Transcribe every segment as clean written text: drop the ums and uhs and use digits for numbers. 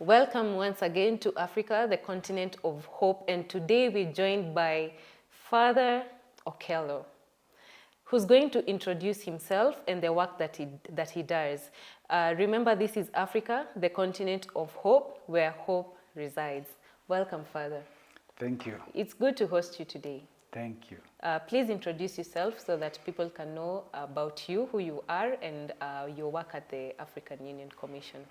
Welcome once again to Africa, the continent of hope. And today we're joined by Father Okello, who's going to introduce himself and the work that he does. Remember, this is Africa, the continent of hope, where hope resides. Welcome, Father. Thank you. It's good to host you today. Thank you. Please introduce yourself so that people can know about you, who you are, and your work at the African Union Commission.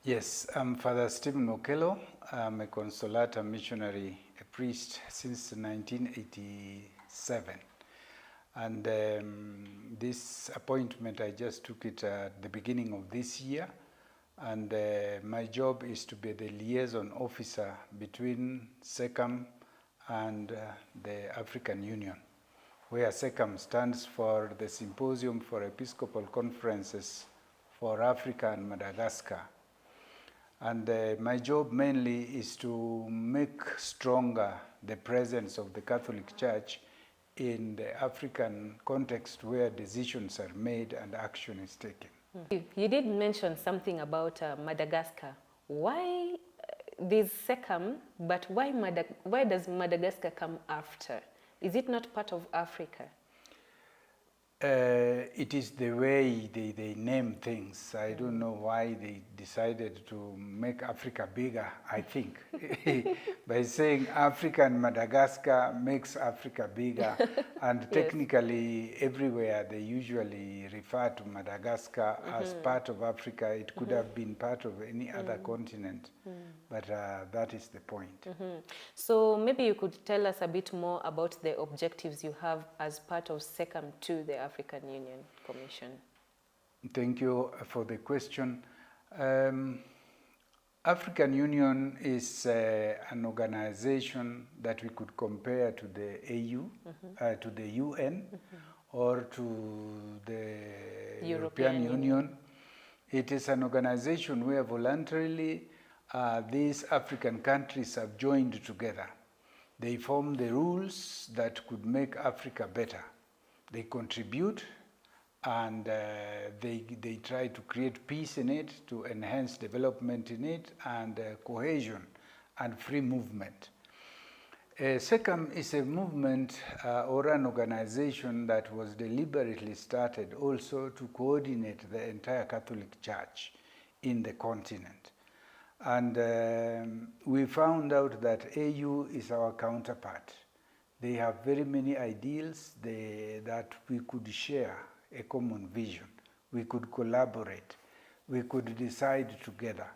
Yes, I'm Father Stephen Okello. I'm a Consolata missionary, a priest since 1987. And this appointment, I just took it at the beginning of this year. And my job is to be the liaison officer between Secam and the African Union, where Secam stands for the Symposium for Episcopal Conferences for Africa and Madagascar. And my job mainly is to make stronger the presence of the Catholic Church in the African context where decisions are made and action is taken. You did mention something about Madagascar. Why there's Secam, but why does Madagascar come after? Is it not part of Africa? It is the way they name things. I don't know why they decided to make Africa bigger, I think. By saying Africa and Madagascar makes Africa bigger. And Yes. Technically, everywhere they usually refer to Madagascar as part of Africa. It could have been part of any other continent. But that is the point. So maybe you could tell us a bit more about the objectives you have as part of Secam to the African Union Commission. Thank you for the question. African Union is an organization that we could compare to the AU, to the UN, or to the European Union. It is an organization where voluntarily these African countries have joined together. They form the rules that could make Africa better. They contribute and they try to create peace in it, to enhance development in it, and cohesion and free movement. Secam is a movement or an organization that was deliberately started also to coordinate the entire Catholic Church in the continent. And we found out that AU is our counterpart. They have very many ideals that we could share a common vision. We could collaborate. We could decide together.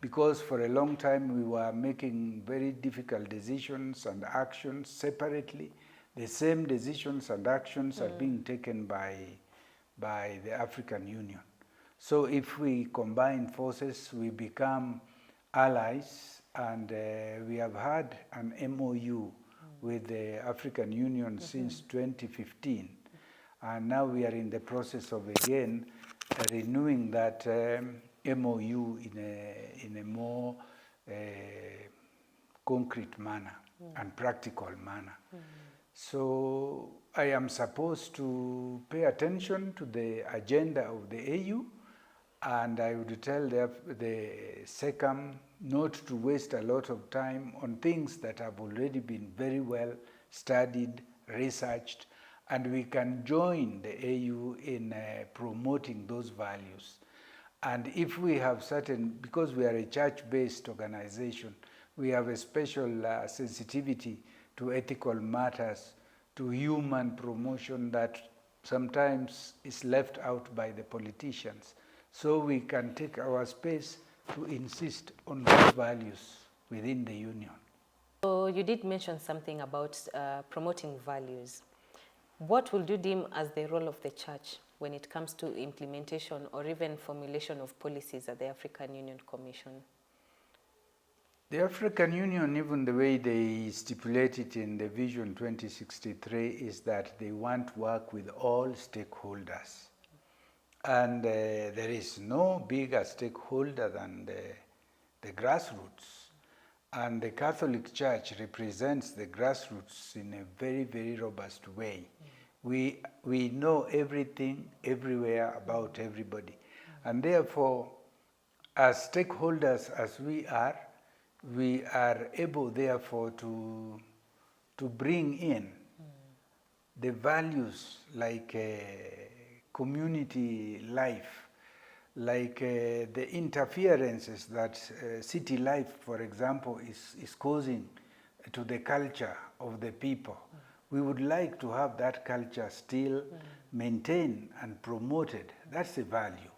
Because for a long time we were making very difficult decisions and actions separately. The same decisions and actions are being taken by the African Union. So if we combine forces, we become allies, and we have had an MOU with the African Union since 2015. And now we are in the process of again renewing that MOU in a more concrete manner and practical manner. So I am supposed to pay attention to the agenda of the AU, and I would tell the Secam not to waste a lot of time on things that have already been very well studied, researched, and we can join the AU in promoting those values. And if we have because we are a church-based organization, we have a special sensitivity to ethical matters, to human promotion that sometimes is left out by the politicians. So we can take our space to insist on those values within the union. So you did mention something about promoting values. What would you deem as the role of the church when it comes to implementation or even formulation of policies at the African Union Commission? The African Union, even the way they stipulate it in the Vision 2063, is that they want to work with all stakeholders. And there is no bigger stakeholder than the grassroots. And the Catholic Church represents the grassroots in a very, very robust way. We know everything, everywhere, about everybody. And therefore, as stakeholders as we are able therefore to bring in the values like community life, like the interferences that city life, for example, is causing to the culture of the people. We would like to have that culture still maintained and promoted. That's a value.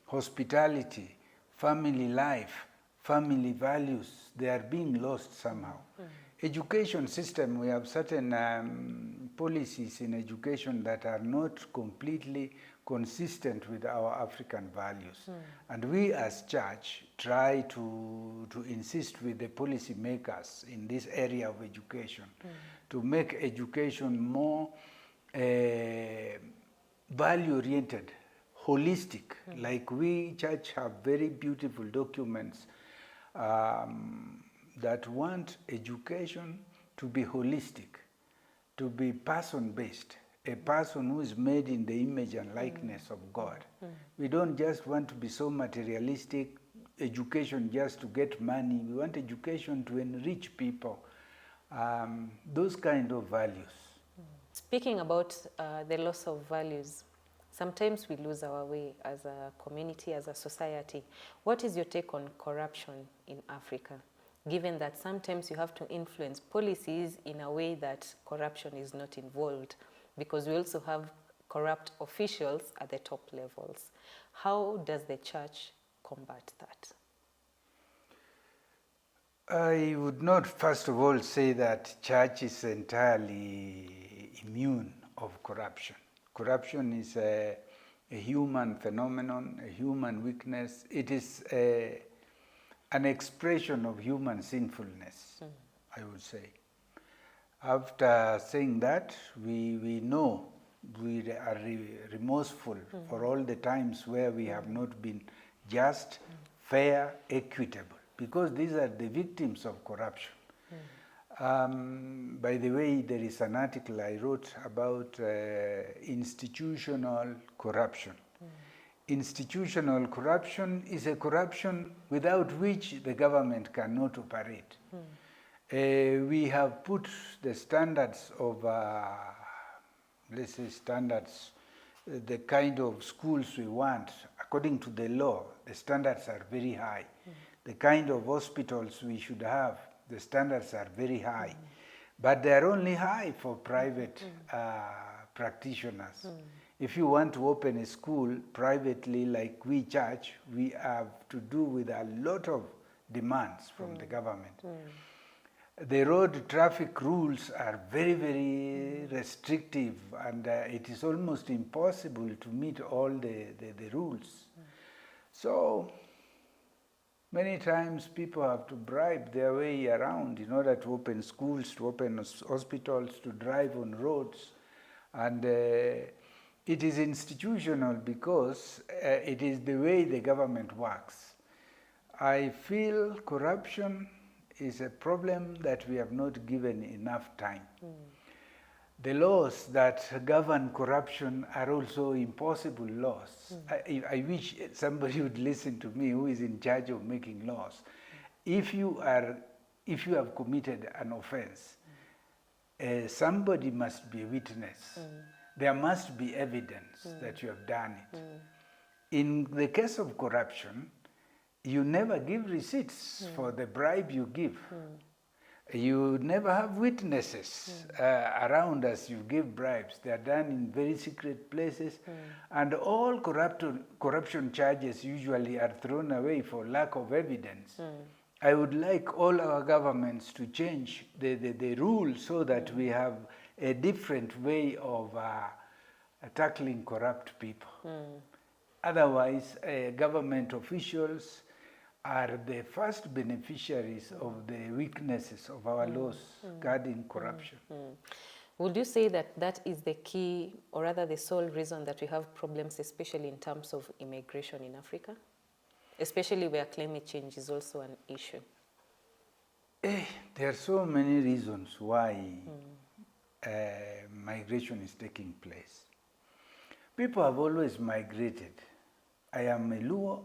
Hospitality, family life, family values, they are being lost somehow. Education system, we have certain policies in education that are not completely consistent with our African values. And we as church try to insist with the policy makers in this area of education to make education more value-oriented, holistic. Like we church have very beautiful documents that want education to be holistic, to be person-based, a person who is made in the image and likeness of God. We don't just want to be so materialistic, education just to get money. We want education to enrich people, those kind of values. Speaking about the loss of values, sometimes we lose our way as a community, as a society. What is your take on corruption in Africa, given that sometimes you have to influence policies in a way that corruption is not involved, because we also have corrupt officials at the top levels? How does the church combat that? I would not, first of all, say that church is entirely immune of corruption. Corruption is a human phenomenon, a human weakness. It is an expression of human sinfulness, I would say. After saying that, we know we are remorseful for all the times where we have not been just, fair, equitable, because these are the victims of corruption. By the way, there is an article I wrote about institutional corruption. Institutional corruption is a corruption without which the government cannot operate. We have put the standards of, let's say standards, the kind of schools we want, according to the law, the standards are very high. The kind of hospitals we should have, the standards are very high. But they are only high for private practitioners. If you want to open a school privately, like we church, we have to do with a lot of demands from the government. The road traffic rules are very, very restrictive, and it is almost impossible to meet all the rules. So many times people have to bribe their way around in order to open schools, to open hospitals, to drive on roads. And it is institutional because it is the way the government works. I feel corruption is a problem that we have not given enough time. The laws that govern corruption are also impossible laws. I wish somebody would listen to me who is in charge of making laws. If you have committed an offense, somebody must be a witness. There must be evidence that you have done it. In the case of corruption, you never give receipts for the bribe you give. You never have witnesses around as you give bribes. They are done in very secret places. And all corruption charges usually are thrown away for lack of evidence. I would like all our governments to change the rules so that we have a different way of tackling corrupt people. Otherwise, government officials are the first beneficiaries of the weaknesses of our laws guarding corruption. Would you say that that is the key, or rather the sole reason that we have problems, especially in terms of immigration in Africa? Especially where climate change is also an issue. There are so many reasons why migration is taking place. People have always migrated. I am a Luo.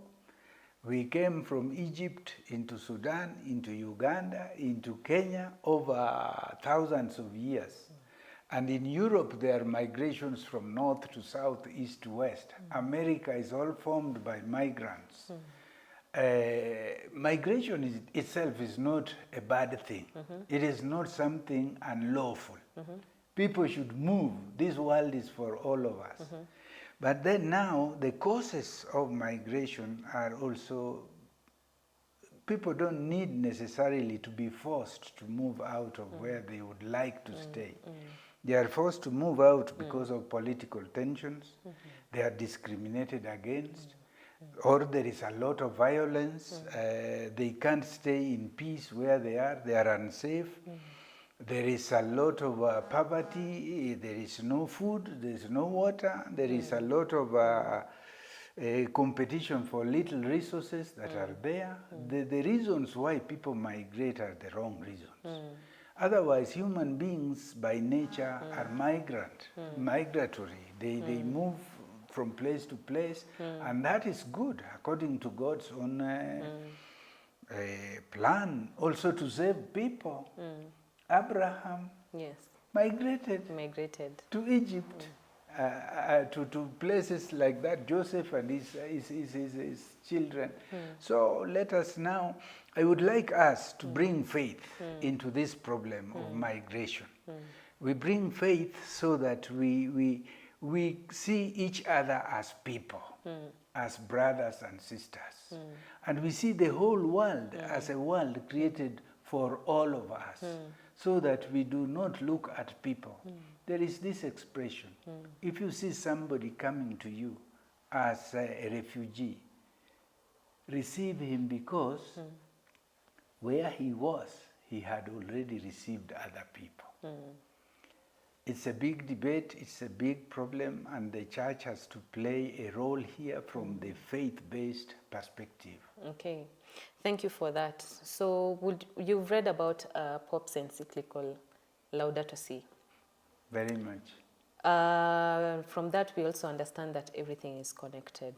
We came from Egypt into Sudan, into Uganda, into Kenya over thousands of years. And in Europe, there are migrations from north to south, east to west. America is all formed by migrants. Migration itself is not a bad thing. It is not something unlawful. People should move. This world is for all of us. But then now, the causes of migration are also, people don't need necessarily to be forced to move out of where they would like to stay. They are forced to move out because of political tensions. They are discriminated against. Or there is a lot of violence. They can't stay in peace where they are unsafe. There is a lot of poverty, there is no food, there is no water, there is a lot of competition for little resources that are there. The reasons why people migrate are the wrong reasons. Otherwise, human beings by nature are migratory. They move from place to place, and that is good according to God's own plan, also to save people. Abraham migrated to Egypt, to places like that, Joseph and his children. So let us now, I would like us to bring faith into this problem of migration. We bring faith so that we see each other as people, as brothers and sisters. And we see the whole world as a world created for all of us. So that we do not look at people. There is this expression. If you see somebody coming to you as a refugee, receive him because where he was, he had already received other people. It's a big debate, it's a big problem, and the church has to play a role here from the faith-based perspective. Okay. Thank you for that. So you've read about Pope's encyclical Laudato Si. Very much. From that, we also understand that everything is connected.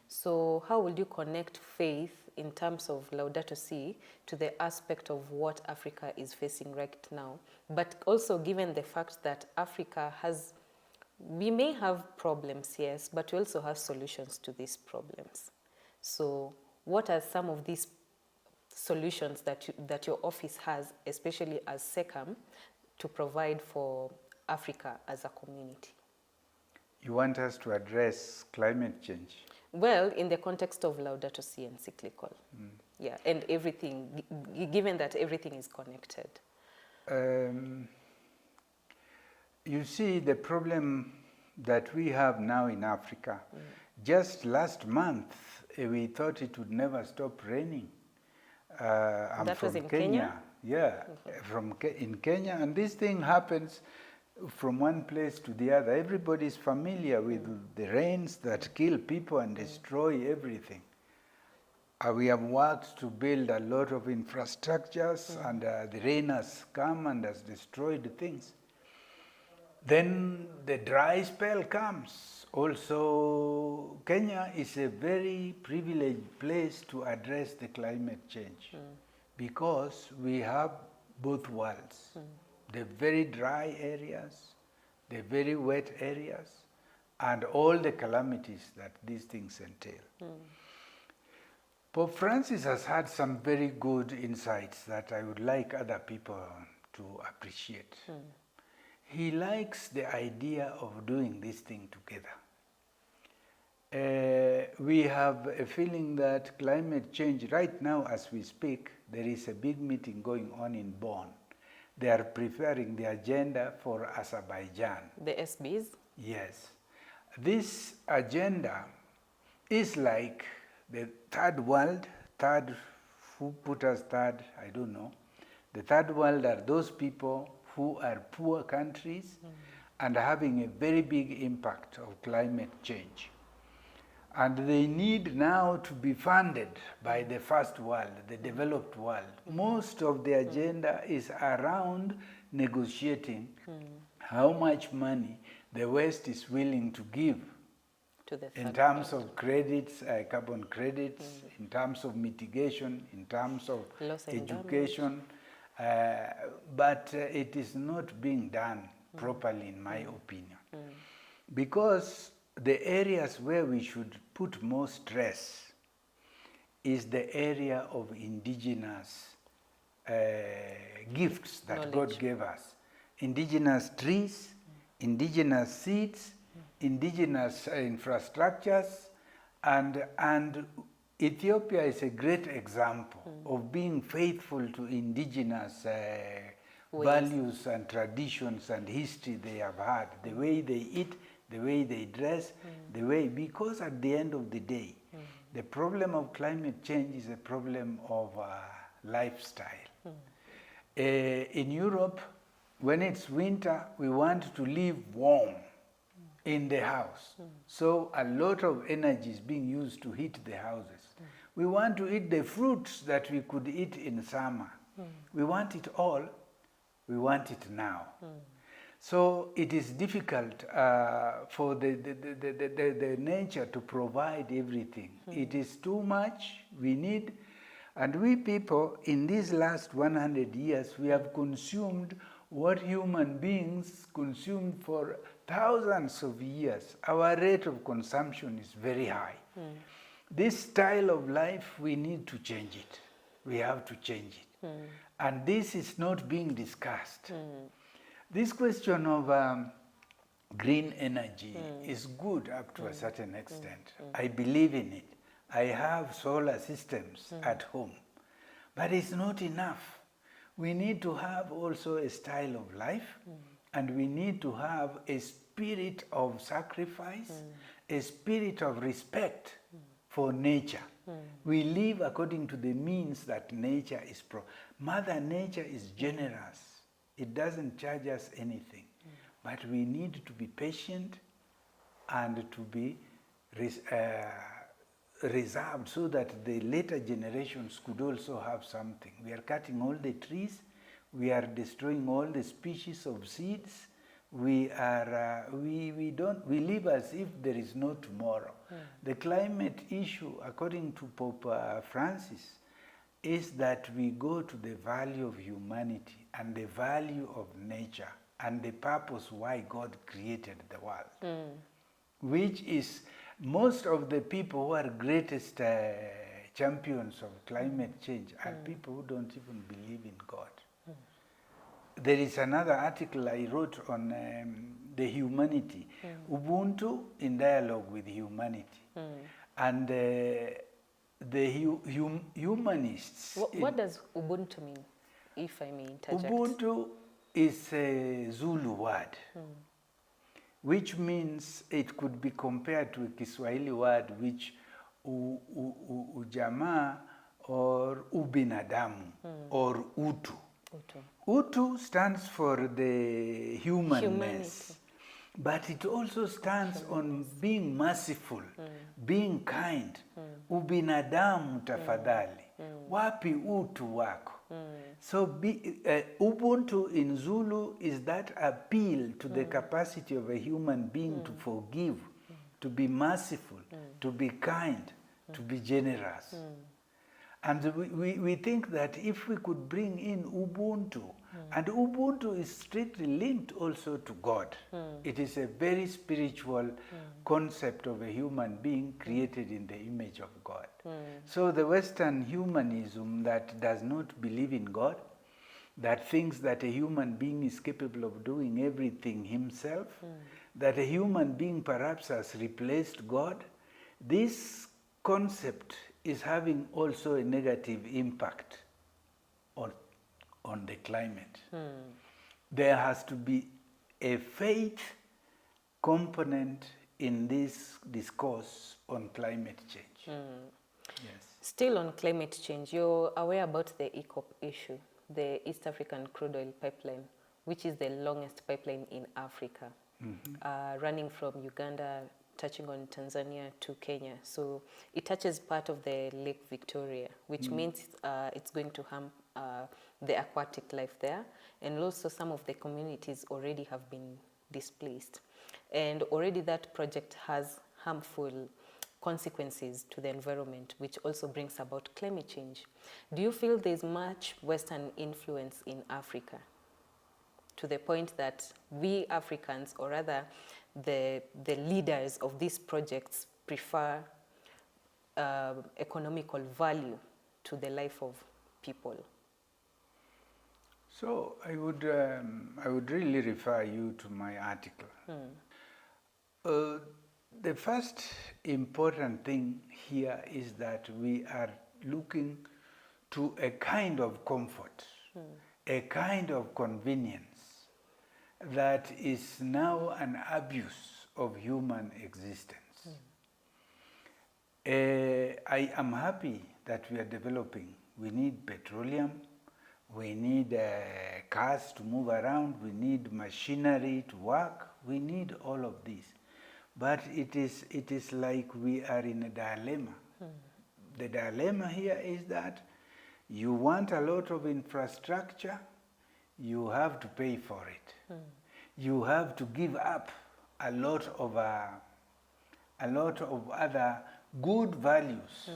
So how will you connect faith in terms of Laudato Si to the aspect of what Africa is facing right now? But also given the fact that Africa we may have problems, yes, but we also have solutions to these problems. So what are some of these solutions that your office has, especially as Secam, to provide for Africa as a community? You want us to address climate change? Well, in the context of Laudato Si encyclical. Yeah, and everything, given that everything is connected. You see, the problem that we have now in Africa, just last month, we thought it would never stop raining. I'm That from was in Kenya? Yeah, in Kenya. And this thing happens from one place to the other. Everybody is familiar with the rains that kill people and destroy everything. We have worked to build a lot of infrastructures, and the rain has come and has destroyed things. Then the dry spell comes. Also, Kenya is a very privileged place to address the climate change because we have both worlds. The very dry areas, the very wet areas, and all the calamities that these things entail. Pope Francis has had some very good insights that I would like other people to appreciate. He likes the idea of doing this thing together. We have a feeling that climate change, right now as we speak, there is a big meeting going on in Bonn. They are preparing the agenda for Azerbaijan. The SBs? Yes. This agenda is like the third world, who put us third, I don't know. The third world are those people who are poor countries and having a very big impact of climate change. And they need now to be funded by the first world, the developed world. Most of the agenda is around negotiating how much money the West is willing to give to the in third terms part. of credits, carbon credits, in terms of mitigation, in terms of Loss and education, but it is not being done properly, in my opinion. Because the areas where we should put more stress is the area of indigenous gifts that God gave us. Indigenous trees, indigenous seeds, indigenous infrastructures, and Ethiopia is a great example of being faithful to indigenous values and traditions and history they have had, the way they eat, the way they dress, the way, because at the end of the day, the problem of climate change is a problem of lifestyle. In Europe, when it's winter, we want to live warm in the house. So a lot of energy is being used to heat the houses. We want to eat the fruits that we could eat in summer. We want it all. We want it now. So it is difficult for the nature to provide everything. It is too much. We need, and we people in these last 100 years, we have consumed what human beings consumed for thousands of years. Our rate of consumption is very high. This style of life, we need to change it. We have to change it. And this is not being discussed. This question of green energy is good up to a certain extent. I believe in it. I have solar systems at home. But it's not enough. We need to have also a style of life, and we need to have a spirit of sacrifice, a spirit of respect for nature. We live according to the means that nature is Mother Nature is generous. It doesn't charge us anything. But we need to be patient and to be reserved so that the later generations could also have something. We are cutting all the trees. We are destroying all the species of seeds. We live as if there is no tomorrow. The climate issue, according to Pope Francis, is that we go to the value of humanity and the value of nature and the purpose why God created the world, which is most of the people who are greatest champions of climate change are people who don't even believe in God. There is another article I wrote on the humanity, Ubuntu in dialogue with humanity. And the humanists... What does Ubuntu mean, if I may interject? Ubuntu is a Zulu word, which means it could be compared to a Kiswahili word which ujamaa or ubinadamu or utu. Utu stands for the humanness, but it also stands on being merciful, being kind. Ubinadamu tafadhali, wapi utu wako? So Ubuntu in Zulu is that appeal to the capacity of a human being to forgive, to be merciful, to be kind, to be generous. And we think that if we could bring in Ubuntu, and Ubuntu is strictly linked also to God. It is a very spiritual concept of a human being created in the image of God. So the Western humanism that does not believe in God, that thinks that a human being is capable of doing everything himself, that a human being perhaps has replaced God, this concept is having also a negative impact on the climate. There has to be a faith component in this discourse on climate change. Yes. Still on climate change, you're aware about the EACOP issue, the East African Crude Oil Pipeline, which is the longest pipeline in Africa, running from Uganda, touching on Tanzania to Kenya. So it touches part of the Lake Victoria, which means it's going to harm the aquatic life there. And also some of the communities already have been displaced. And already that project has harmful consequences to the environment, which also brings about climate change. Do you feel there's much Western influence in Africa to the point that we Africans, or rather the leaders of these projects, prefer economical value to the life of people? So I would really refer you to my article. The first important thing here is that we are looking to a kind of comfort, a kind of convenience that is now an abuse of human existence. I am happy that we are developing. We need petroleum, we need cars to move around, we need machinery to work, we need all of this. But it is like we are in a dilemma. The dilemma here is that you want a lot of infrastructure, you have to pay for it. You have to give up a lot of other good values.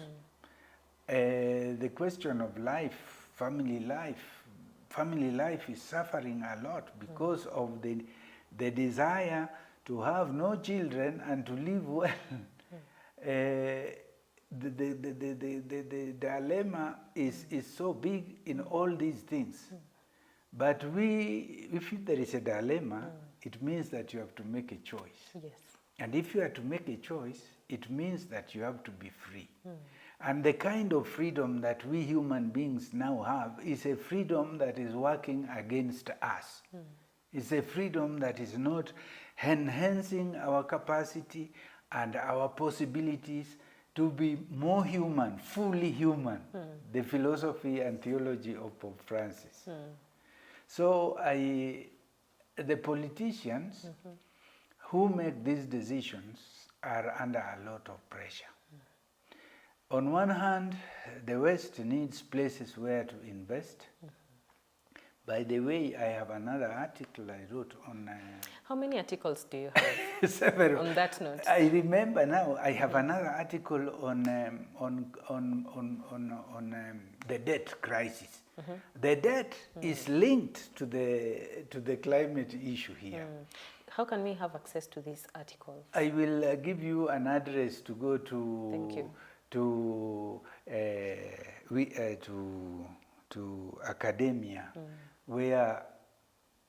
The question of life, family life is suffering a lot because of the desire to have no children and to live well. The dilemma is so big in all these things. But if there is a dilemma, it means that you have to make a choice. Yes. And if you have to make a choice, it means that you have to be free. And the kind of freedom that we human beings now have is a freedom that is working against us. It's a freedom that is not enhancing our capacity and our possibilities to be more human, fully human, the philosophy and theology of Pope Francis. So the politicians who make these decisions are under a lot of pressure. On one hand, the West needs places where to invest. By the way, I have another article I wrote on... How many articles do you have several. On that note? I remember now, I have another article on the debt crisis. The debt is linked to the climate issue here. How can we have access to these articles? I will give you an address to go to. Thank you. To academia, where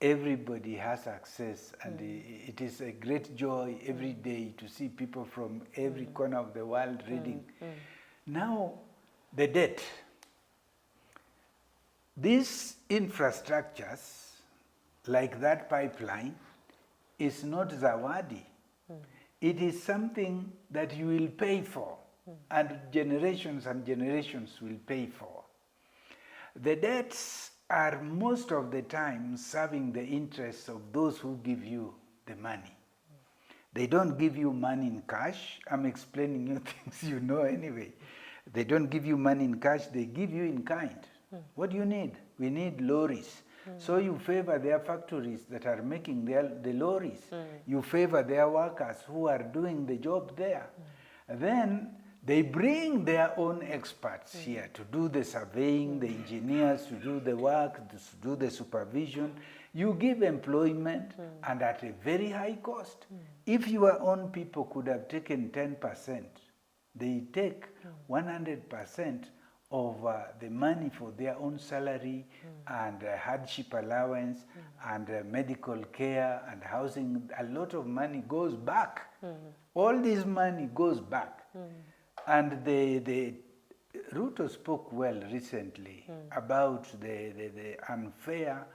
everybody has access, and it is a great joy every day to see people from every corner of the world reading. Now, the debt. These infrastructures, like that pipeline, is not zawadi. It is something that you will pay for, and generations will pay for. The debts are most of the time serving the interests of those who give you the money. They don't give you money in cash. I'm explaining you things you know anyway. They don't give you money in cash, they give you in kind. What do you need? We need lorries. So you favor their factories that are making the lorries. You favor their workers who are doing the job there. Then they bring their own experts here to do the surveying, the engineers to do the work, to do the supervision. You give employment and at a very high cost. If your own people could have taken 10%, they take 100% of the money for their own salary and hardship allowance and medical care and housing. A lot of money goes back. All this money goes back. And the Ruto spoke well recently about the unfair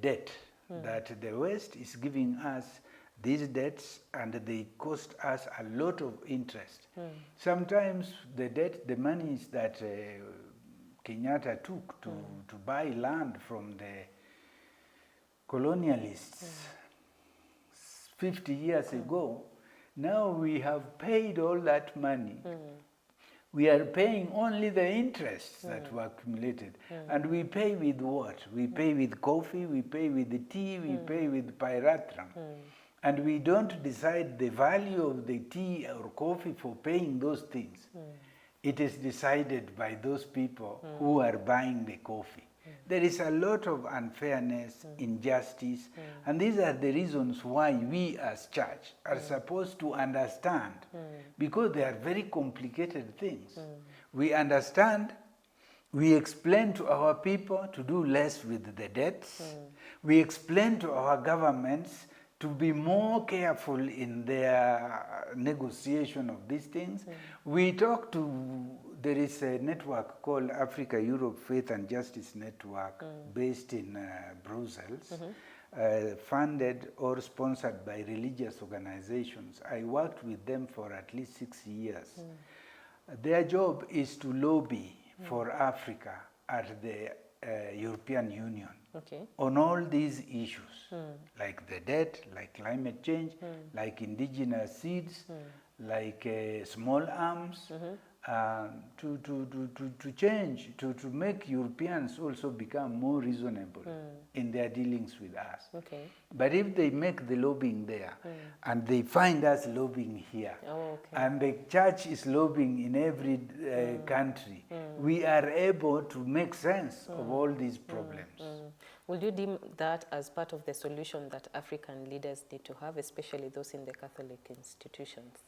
debt that the West is giving us. These debts, and they cost us a lot of interest. Sometimes the monies that Kenyatta took to buy land from the colonialists 50 years ago, now we have paid all that money. We are paying only the interests that were accumulated. And we pay with what? We pay with coffee, we pay with the tea, we pay with pyrethrum. And we don't decide the value of the tea or coffee for paying those things. It is decided by those people who are buying the coffee. There is a lot of unfairness, injustice, and these are the reasons why we as church are supposed to understand, because they are very complicated things. We understand, we explain to our people to do less with the debts. We explain to our governments to be more careful in their negotiation of these things. We talk to, there is a network called Africa-Europe Faith and Justice Network based in Brussels, funded or sponsored by religious organizations. I worked with them for at least 6 years. Their job is to lobby for Africa at the European Union on all these issues, like the debt, like climate change, like indigenous seeds, like small arms, to change, to make Europeans also become more reasonable in their dealings with us. But if they make the lobbying there, and they find us lobbying here, and the church is lobbying in every country, we are able to make sense of all these problems. Will you deem that as part of the solution that African leaders need to have, especially those in the Catholic institutions?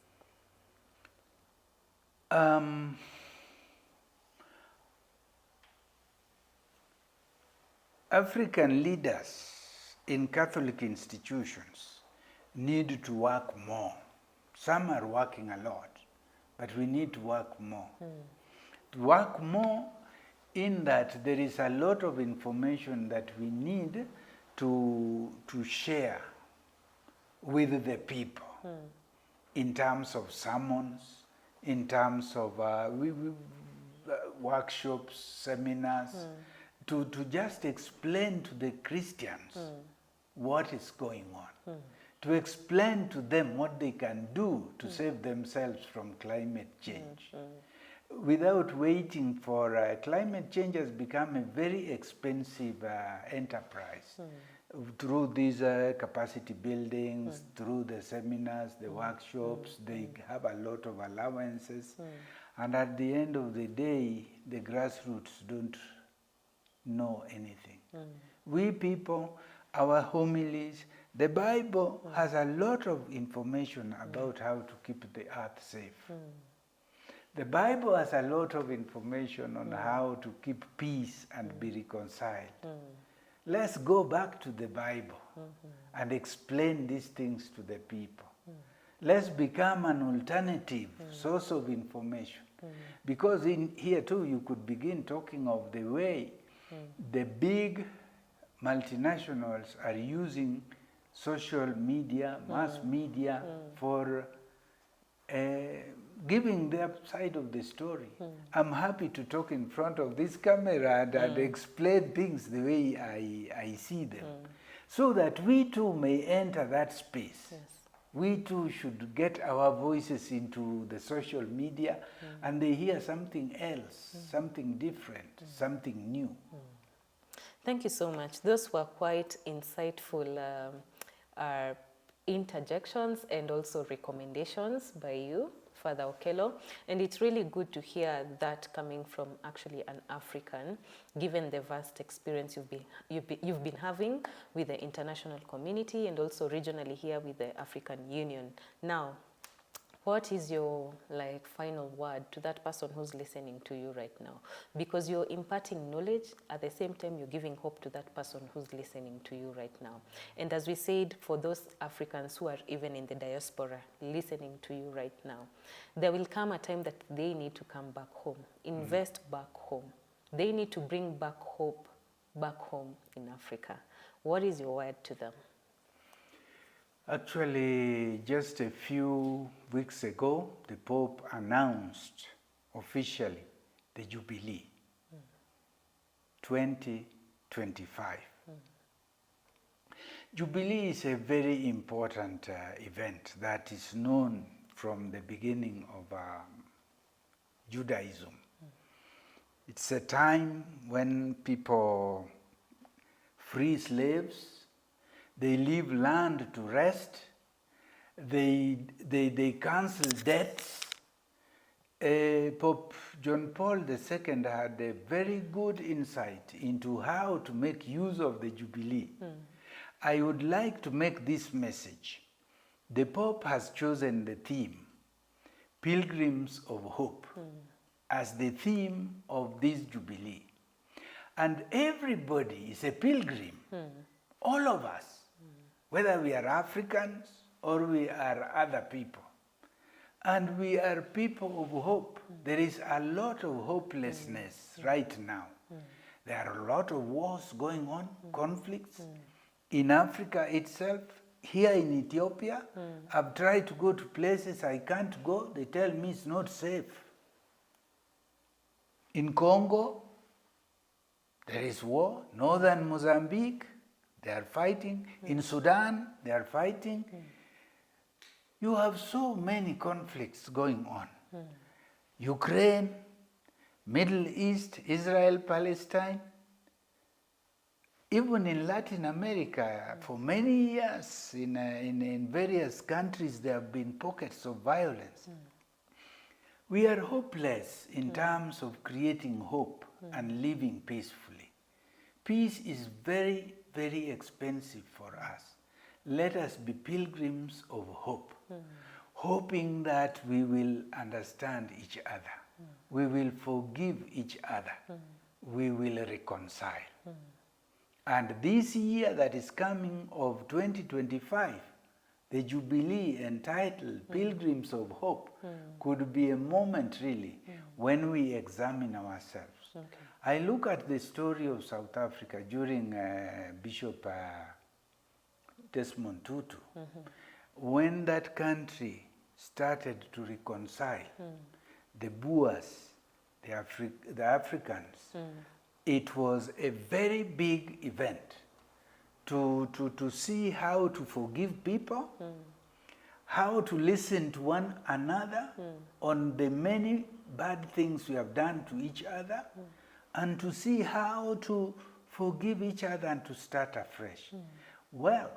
African leaders in Catholic institutions need to work more. Some are working a lot, but we need to work more. To work more in that there is a lot of information that we need to share with the people in terms of sermons, in terms of workshops, seminars, to just explain to the Christians what is going on, to explain to them what they can do to save themselves from climate change. Without waiting for climate change has become a very expensive enterprise. Through these capacity buildings, through the seminars, the workshops, they have a lot of allowances. And at the end of the day, the grassroots don't know anything. We people, our homilies, the Bible has a lot of information about how to keep the earth safe. The Bible has a lot of information on how to keep peace and be reconciled. Let's go back to the Bible and explain these things to the people. Let's become an alternative source of information. Because in here too, you could begin talking of the way the big multinationals are using social media, mass media, for giving their side of the story. I'm happy to talk in front of this camera and explain things the way I see them, so that we too may enter that space. We too should get our voices into the social media and they hear something else, something different, something new. Thank you so much. Those were quite insightful interjections and also recommendations by you, Father Okello, and it's really good to hear that coming from actually an African, given the vast experience you've been having with the international community and also regionally here with the African Union. Now, what is your final word to that person who's listening to you right now? Because you're imparting knowledge, at the same time you're giving hope to that person who's listening to you right now. And as we said, for those Africans who are even in the diaspora listening to you right now, there will come a time that they need to come back home, invest back home. They need to bring back hope back home in Africa. What is your word to them? Actually, just a few weeks ago, the Pope announced officially the Jubilee 2025. Jubilee is a very important event that is known from the beginning of Judaism. It's a time when people free slaves, they leave land to rest They cancel debts. Pope John Paul II had a very good insight into how to make use of the Jubilee. I would like to make this message. The Pope has chosen the theme, Pilgrims of Hope, as the theme of this Jubilee. And everybody is a pilgrim, all of us, whether we are Africans or we are other people. And we are people of hope. There is a lot of hopelessness right now. There are a lot of wars going on, conflicts. In Africa itself, here in Ethiopia, I've tried to go to places I can't go. They tell me it's not safe. In Congo, there is war. Northern Mozambique, they are fighting. In Sudan, they are fighting. You have so many conflicts going on. Ukraine, Middle East, Israel, Palestine. Even in Latin America, for many years, in various countries, there have been pockets of violence. We are hopeless in terms of creating hope and living peacefully. Peace is very, very expensive for us. Let us be pilgrims of hope, hoping that we will understand each other, we will forgive each other, we will reconcile. And this year that is coming of 2025, the Jubilee entitled Pilgrims of Hope could be a moment really when we examine ourselves. Okay. I look at the story of South Africa during Bishop Desmond Tutu, when that country started to reconcile the Boers, the Africans, it was a very big event to see how to forgive people, how to listen to one another on the many bad things we have done to each other, and to see how to forgive each other and to start afresh. Well,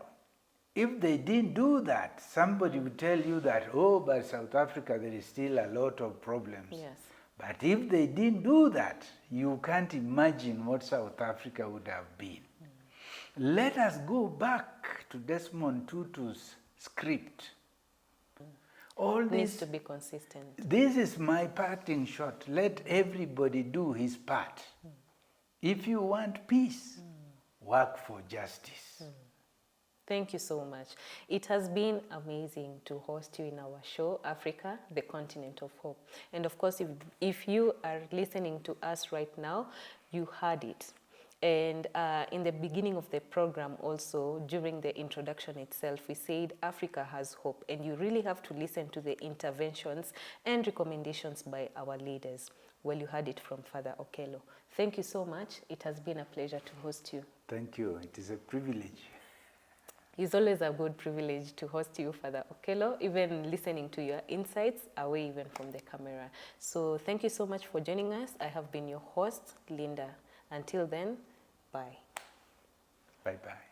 if they didn't do that, somebody would tell you that, oh, but South Africa, there is still a lot of problems. Yes. But if they didn't do that, you can't imagine what South Africa would have been. Let us go back to Desmond Tutu's script. All this Needs to be consistent. This is my parting shot. Let everybody do his part. If you want peace, work for justice. Thank you so much. It has been amazing to host you in our show, Africa, the Continent of Hope. And of course, if you are listening to us right now, you heard it. And in the beginning of the program also, during the introduction itself, we said Africa has hope. And you really have to listen to the interventions and recommendations by our leaders. Well, you heard it from Father Okello. Thank you so much. It has been a pleasure to host you. Thank you. It is a privilege. It's always a good privilege to host you, Father Okello, even listening to your insights away even from the camera. So thank you so much for joining us. I have been your host, Linda. Until then, bye. Bye-bye.